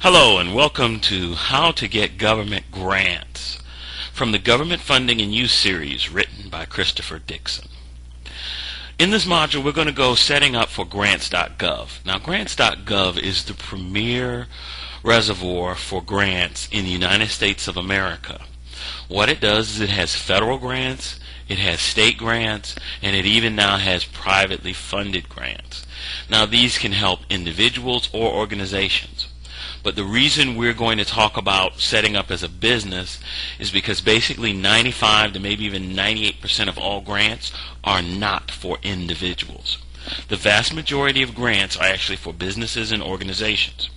Hello and welcome to How to Get Government Grants from the Government Funding and Use series written by Christopher Dixon. In this module we're going to go setting up for grants.gov. Now grants.gov is the premier reservoir for grants in the United States of America. What it does is it has federal grants, it has state grants, and it even now has privately funded grants. Now these can help individuals or organizations. But the reason we're going to talk about setting up as a business is because basically 95 to maybe even 98% of all grants are not for individuals. The vast majority of grants are actually for businesses and organizations.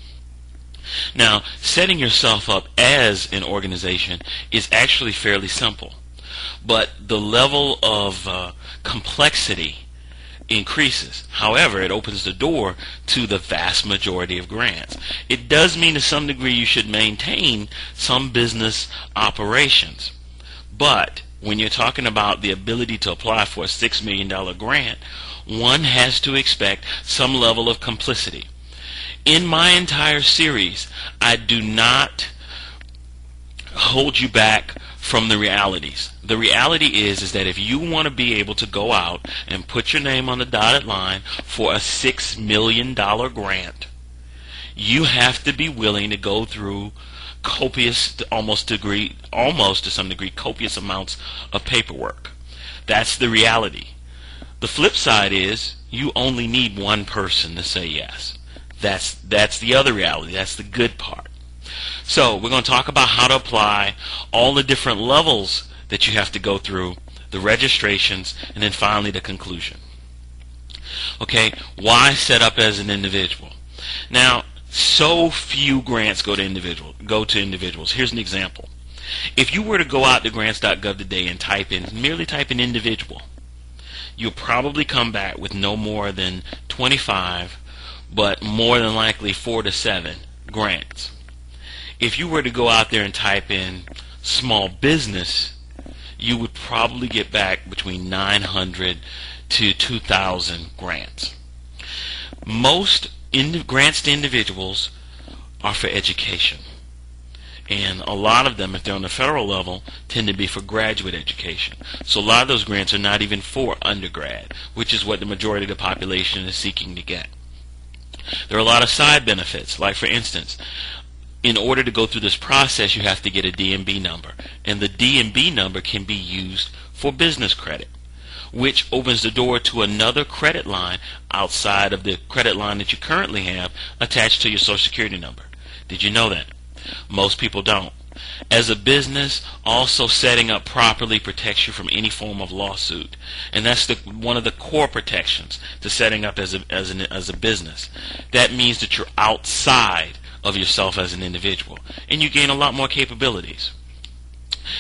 Now, setting yourself up as an organization is actually fairly simple, but the level of complexity increases. However, it opens the door to the vast majority of grants. It does mean to some degree you should maintain some business operations. But when you're talking about the ability to apply for a $6 million grant, one has to expect some level of complicity. In my entire series, I do not hold you back from the realities. The reality is that if you want to be able to go out and put your name on the dotted line for a $6 million grant, you have to be willing to go through copious, almost to some degree, copious amounts of paperwork. That's the reality. The flip side is you only need one person to say yes. That's the other reality. That's the good part. So we're going to talk about how to apply, all the different levels that you have to go through, the registrations, and then finally the conclusion. Okay, why set up as an individual? Now, so few grants go to individuals. Here's an example. If you were to go out to grants.gov today and merely type in individual, you'll probably come back with no more than 25, but more than likely 4 to 7 grants. If you were to go out there and type in small business, you would probably get back between 900 to 2,000 grants. Most grants to individuals are for education. And a lot of them, if they're on the federal level, tend to be for graduate education. So a lot of those grants are not even for undergrad, which is what the majority of the population is seeking to get. There are a lot of side benefits, like for instance, in order to go through this process, you have to get a DMB number. And the DMB number can be used for business credit, which opens the door to another credit line outside of the credit line that you currently have attached to your Social Security number. Did you know that? Most people don't. As a business, also setting up properly protects you from any form of lawsuit. And that's one of the core protections to setting up as a business. That means that you're outside of yourself as an individual, and you gain a lot more capabilities.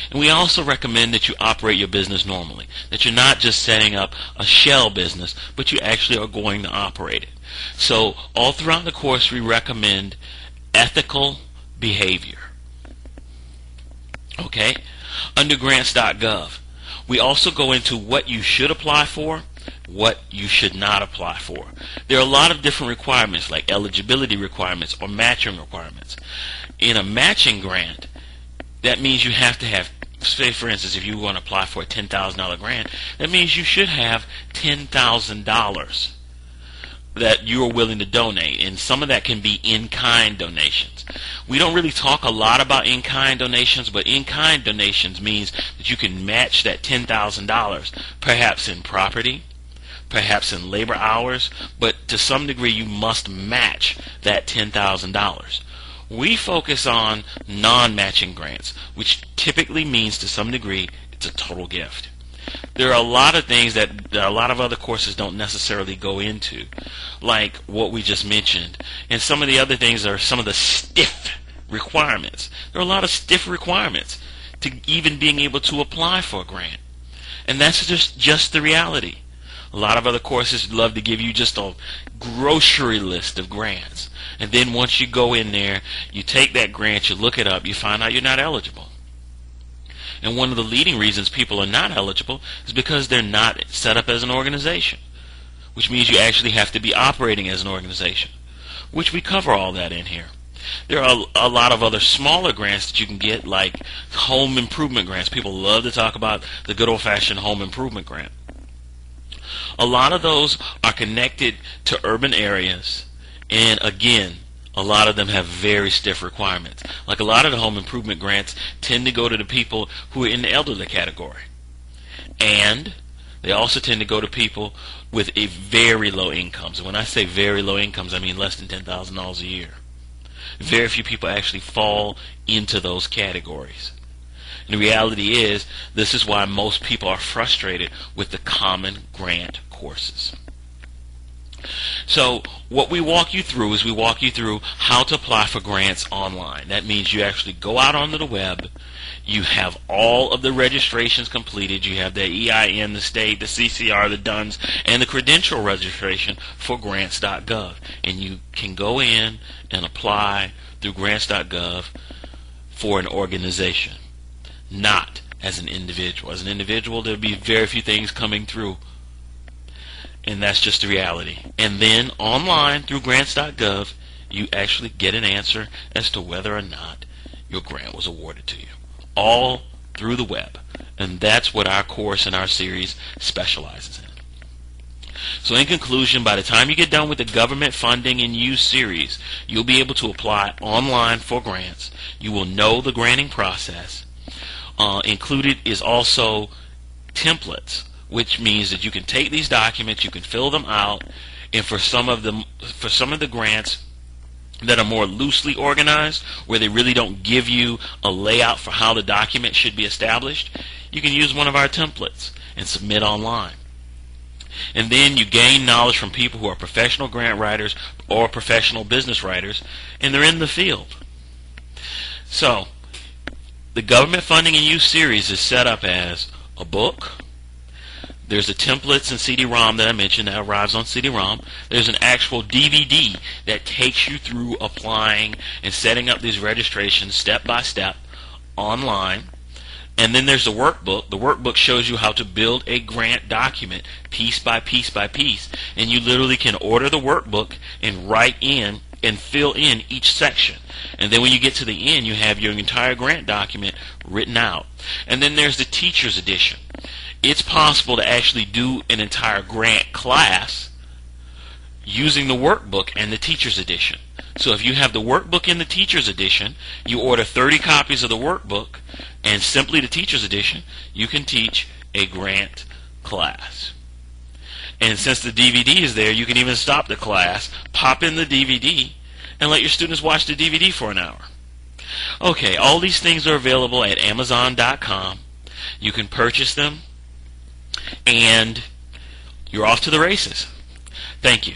And we also recommend that you operate your business normally, that you're not just setting up a shell business, but you actually are going to operate it. So all throughout the course we recommend ethical behavior. Okay? Under grants.gov, we also go into what you should apply for, what you should not apply for. There are a lot of different requirements, like eligibility requirements or matching requirements. In a matching grant, that means you have to have, say for instance, if you want to apply for a $10,000 grant, that means you should have $10,000 that you are willing to donate, and some of that can be in-kind donations. We don't really talk a lot about in-kind donations, but in-kind donations means that you can match that $10,000, perhaps in property, perhaps in labor hours, but to some degree you must match that $10,000. We focus on non-matching grants, which typically means to some degree it's a total gift. There are a lot of things that a lot of other courses don't necessarily go into, like what we just mentioned. And some of the other things are some of the stiff requirements. There are a lot of stiff requirements to even being able to apply for a grant. And that's just the reality. A lot of other courses love to give you just a grocery list of grants. And then once you go in there, you take that grant, you look it up, you find out you're not eligible. And one of the leading reasons people are not eligible is because they're not set up as an organization, which means you actually have to be operating as an organization, which we cover all that in here. There are a lot of other smaller grants that you can get, like home improvement grants. People love to talk about the good old-fashioned home improvement grant. A lot of those are connected to urban areas, and again, a lot of them have very stiff requirements. Like a lot of the home improvement grants tend to go to the people who are in the elderly category. And they also tend to go to people with a very low incomes. And when I say very low incomes, I mean less than $10,000 a year. Very few people actually fall into those categories. And the reality is, this is why most people are frustrated with the Common Grant courses. So what we walk you through is we walk you through how to apply for grants online. That means you actually go out onto the web, you have all of the registrations completed, you have the EIN, the state, the CCR, the DUNS, and the credential registration for grants.gov. And you can go in and apply through grants.gov for an organization, not as an individual. As an individual, there'll be very few things coming through, and that's just the reality. And then online through grants.gov, you actually get an answer as to whether or not your grant was awarded to you, all through the web. And that's what our course and our series specializes in. So in conclusion, by the time you get done with the Government Funding and Use series, you'll be able to apply online for grants. You will know the granting process. Included is also templates, which means that you can take these documents, you can fill them out, and for some of the grants that are more loosely organized, where they really don't give you a layout for how the document should be established, you can use one of our templates and submit online. And then you gain knowledge from people who are professional grant writers or professional business writers, and they're in the field. So the Government Funding and Use series is set up as a book. There's the templates and CD-ROM that I mentioned that arrives on CD-ROM. There's an actual DVD that takes you through applying and setting up these registrations step by step online. And then there's the workbook. The workbook shows you how to build a grant document piece by piece by piece. And you literally can order the workbook and write in and fill in each section. And then when you get to the end, you have your entire grant document written out. And then there's the teacher's edition. It's possible to actually do an entire grant class using the workbook and the teacher's edition. So if you have the workbook and the teacher's edition, you order 30 copies of the workbook and simply the teacher's edition, you can teach a grant class. And since the DVD is there, you can even stop the class, pop in the DVD, and let your students watch the DVD for an hour. Okay, all these things are available at Amazon.com. You can purchase them, and you're off to the races. Thank you.